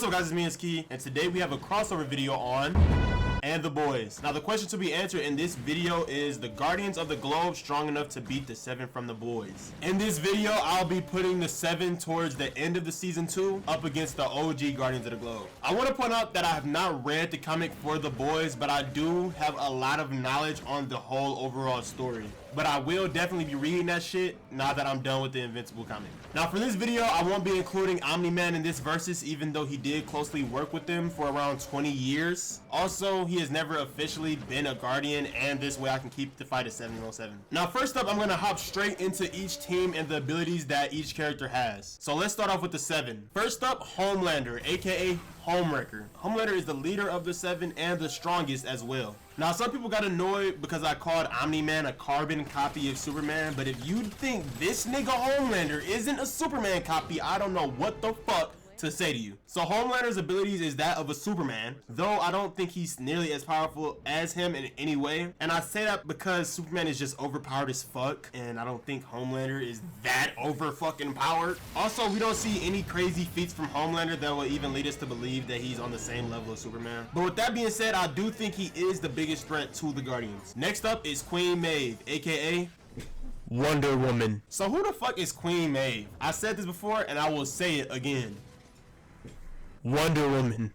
What's up guys, it's me, it's Key, and today we have a crossover video on And the Boys. Now the question to be answered in this video is the Guardians of the Globe strong enough to beat the 7 from the boys? In this video, I'll be putting the 7 towards the end of the season 2 up against the OG Guardians of the Globe. I want to point out that I have not read the comic for the boys, but I do have a lot of knowledge on the whole overall story. But I will definitely be reading that shit now that I'm done with the Invincible comic. Now for this video, I won't be including Omni-Man in this versus, even though he did closely work with them for around 20 years. Also, he has never officially been a Guardian, and this way I can keep the fight at 7-on-7. Now first up, I'm going to hop straight into each team and the abilities that each character has. So let's start off with the 7. First up, Homelander, aka Homewrecker. Homelander is the leader of the 7 and the strongest as well. Now some people got annoyed because I called Omni-Man a carbon copy of Superman, but if you think this nigga Homelander isn't a Superman copy, I don't know what the fuck to say to you. So Homelander's abilities is that of a Superman, though I don't think he's nearly as powerful as him in any way. And I say that because Superman is just overpowered as fuck, and I don't think Homelander is that over fucking powered. Also, we don't see any crazy feats from Homelander that will even lead us to believe that he's on the same level as Superman. But with that being said, I do think he is the biggest threat to the Guardians. Next up is Queen Maeve, aka Wonder Woman. So who the fuck is Queen Maeve? I said this before and I will say it again. Wonder Woman.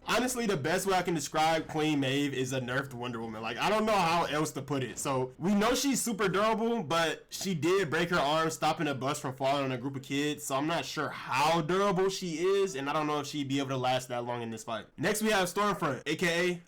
Honestly, the best way I can describe Queen Maeve is a nerfed Wonder Woman. Like, I don't know how else to put it. So we know she's super durable, but she did break her arm stopping a bus from falling on a group of kids. So I'm not sure how durable she is, and I don't know if she'd be able to last that long in this fight. Next we have Stormfront, aka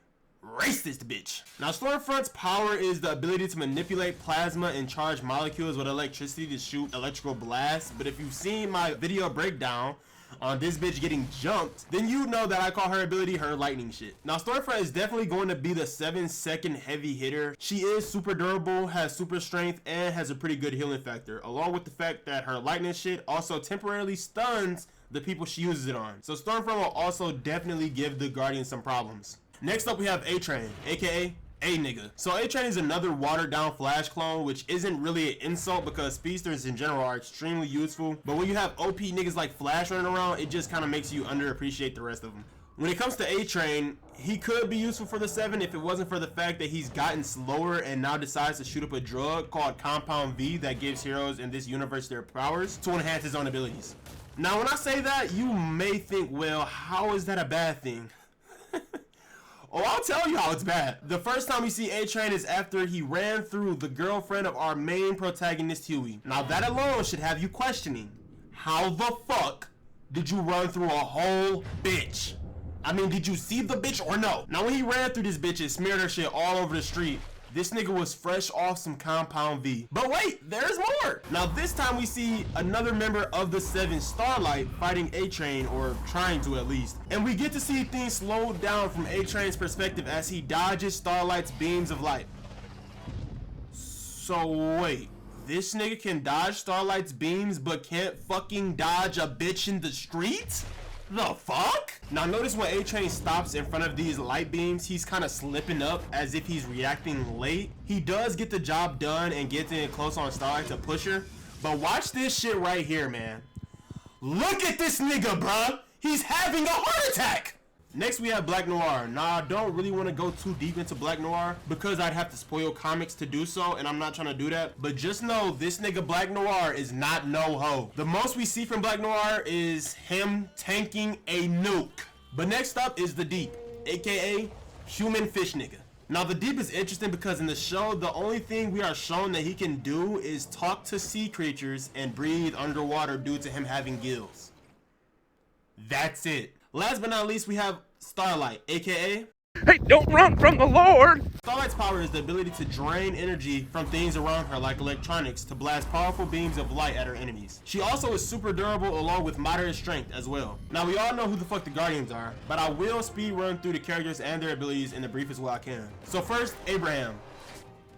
racist bitch. Now Stormfront's power is the ability to manipulate plasma and charge molecules with electricity to shoot electrical blasts. But if you've seen my video breakdown on this bitch getting jumped, then you know that I call her ability her lightning shit. Now Stormfront is definitely going to be the 7-second heavy hitter. She is super durable, has super strength, and has a pretty good healing factor, along with the fact that her lightning shit also temporarily stuns the people she uses it on. So Stormfront will also definitely give the Guardians some problems. Next up we have A-Train, aka A-Nigga. So A-Train is another watered down Flash clone, which isn't really an insult because speedsters in general are extremely useful. But when you have OP niggas like Flash running around, it just kind of makes you underappreciate the rest of them. When it comes to A-Train, he could be useful for the 7 if it wasn't for the fact that he's gotten slower and now decides to shoot up a drug called Compound V that gives heroes in this universe their powers to enhance his own abilities. Now when I say that, you may think, well, how is that a bad thing? Oh, I'll tell you how it's bad. The first time we see A-Train is after he ran through the girlfriend of our main protagonist, Huey. Now that alone should have you questioning, how the fuck did you run through a whole bitch? I mean, did you see the bitch or no? Now when he ran through this bitch and smeared her shit all over the street, this nigga was fresh off some Compound V. But wait, there's more. Now this time we see another member of the 7, Starlight, fighting A-Train, or trying to at least. And we get to see things slowed down from A-Train's perspective as he dodges Starlight's beams of light. So wait, this nigga can dodge Starlight's beams but can't fucking dodge a bitch in the street? The fuck? Now notice when A-Train stops in front of these light beams, he's kind of slipping up as if he's reacting late. He does get the job done and gets in close on Starlight to push her. But watch this shit right here, man. Look at this nigga, bruh. He's having a heart attack. Next we have Black Noir. Now I don't really want to go too deep into Black Noir because I'd have to spoil comics to do so, and I'm not trying to do that. But just know this nigga Black Noir is not no ho. The most we see from Black Noir is him tanking a nuke. But next up is the Deep, aka Human Fish Nigga. Now the Deep is interesting because in the show the only thing we are shown that he can do is talk to sea creatures and breathe underwater due to him having gills. That's it. Last but not least, we have Starlight, aka Hey, don't run from the Lord! Starlight's power is the ability to drain energy from things around her like electronics to blast powerful beams of light at her enemies. She also is super durable along with moderate strength as well. Now we all know who the fuck the Guardians are, but I will speed run through the characters and their abilities in the briefest way I can. So first, Abraham.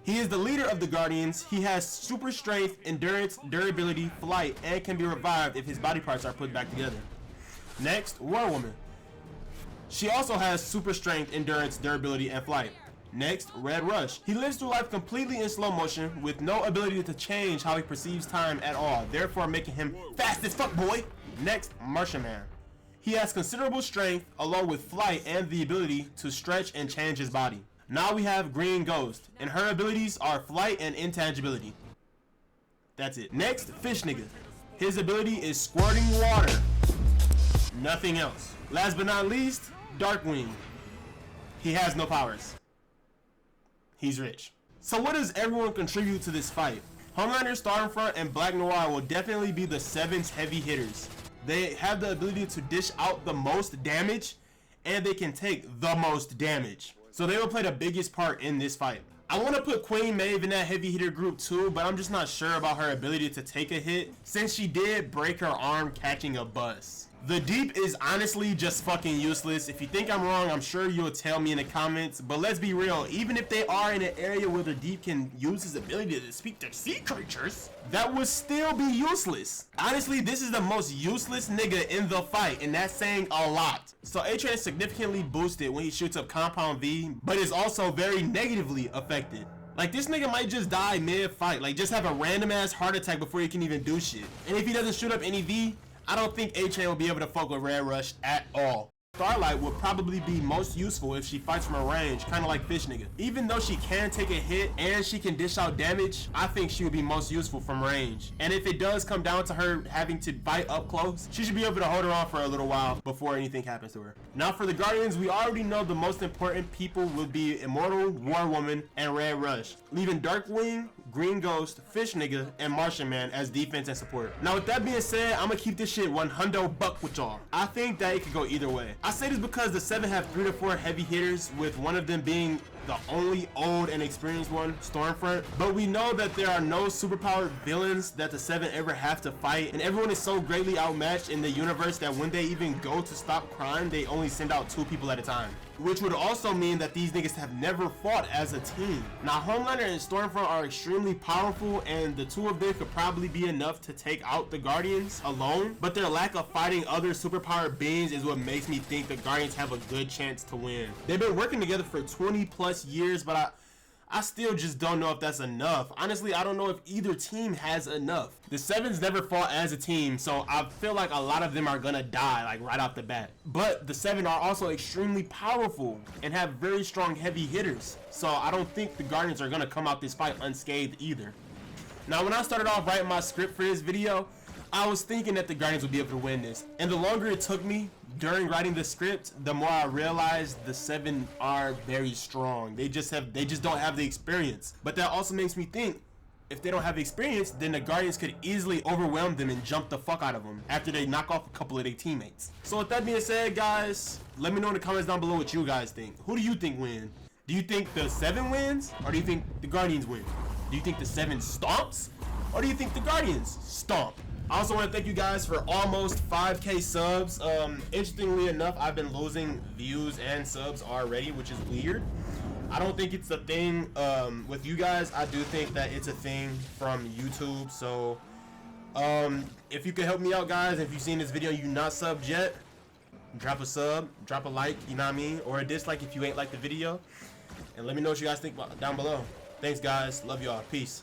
He is the leader of the Guardians. He has super strength, endurance, durability, flight, and can be revived if his body parts are put back together. Next, War Woman. She also has super strength, endurance, durability, and flight. Next, Red Rush. He lives through life completely in slow motion with no ability to change how he perceives time at all, therefore making him fast as fuck, boy. Next, Martian Man. He has considerable strength along with flight and the ability to stretch and change his body. Now we have Green Ghost, and her abilities are flight and intangibility. That's it. Next, Fish Nigga. His ability is squirting water. Nothing else. Last but not least, Darkwing. He has no powers. He's rich. So what does everyone contribute to this fight? Homelander, Stormfront, and Black Noir will definitely be the 7's heavy hitters. They have the ability to dish out the most damage, and they can take the most damage. So they will play the biggest part in this fight. I want to put Queen Maeve in that heavy hitter group too, but I'm just not sure about her ability to take a hit since she did break her arm catching a bus. The Deep is honestly just fucking useless. If you think I'm wrong, I'm sure you'll tell me in the comments, but let's be real, even if they are in an area where the Deep can use his ability to speak to sea creatures, that would still be useless. Honestly, this is the most useless nigga in the fight, and that's saying a lot. So A-Train is significantly boosted when he shoots up Compound V, but is also very negatively affected. Like, this nigga might just die mid-fight, like just have a random ass heart attack before he can even do shit. And if he doesn't shoot up any V, I don't think A-Train will be able to fuck with Red Rush at all. Starlight would probably be most useful if she fights from a range, kind of like Fish Nigga. Even though she can take a hit and she can dish out damage, I think she would be most useful from range. And if it does come down to her having to fight up close, she should be able to hold her on for a little while before anything happens to her. Now for the Guardians, we already know the most important people will be Immortal, War Woman, and Red Rush, leaving Darkwing, Green Ghost, Fish Nigga, and Martian Man as defense and support. Now with that being said, I'm gonna keep this shit 100 buck with y'all. I think that it could go either way. I say this because the 7 have 3 to 4 heavy hitters, with one of them being the only old and experienced one, Stormfront. But we know that there are no superpowered villains that the 7 ever have to fight, and everyone is so greatly outmatched in the universe that when they even go to stop crime, they only send out 2 people at a time. Which would also mean that these niggas have never fought as a team. Now Homelander and Stormfront are extremely powerful, and the 2 of them could probably be enough to take out the Guardians alone, but their lack of fighting other superpowered beings is what makes me think the Guardians have a good chance to win. They've been working together for 20 plus years, but I still just don't know if that's enough. Honestly, I don't know if either team has enough. The 7's never fought as a team, so I feel like a lot of them are gonna die like right off the bat. But the 7 are also extremely powerful and have very strong heavy hitters, so I don't think the Guardians are gonna come out this fight unscathed either. Now when I started off writing my script for this video, I was thinking that the Guardians would be able to win this, and the longer it took me during writing the script, the more I realized the 7 are very strong. They just don't have the experience. But that also makes me think, if they don't have the experience, then the Guardians could easily overwhelm them and jump the fuck out of them after they knock off a couple of their teammates. So with that being said, guys, let me know in the comments down below what you guys think. Who do you think wins? Do you think the 7 wins, or do you think the Guardians win? Do you think the 7 stomps, or do you think the Guardians stomp? I also want to thank you guys for almost 5K subs. Interestingly enough, I've been losing views and subs already, which is weird. I don't think it's a thing with you guys. I do think that it's a thing from YouTube. So if you could help me out, guys, if you've seen this video and you not subbed yet, drop a sub, drop a like, you know what I mean, or a dislike if you ain't like the video, and let me know what you guys think down below. Thanks, guys. Love y'all. Peace.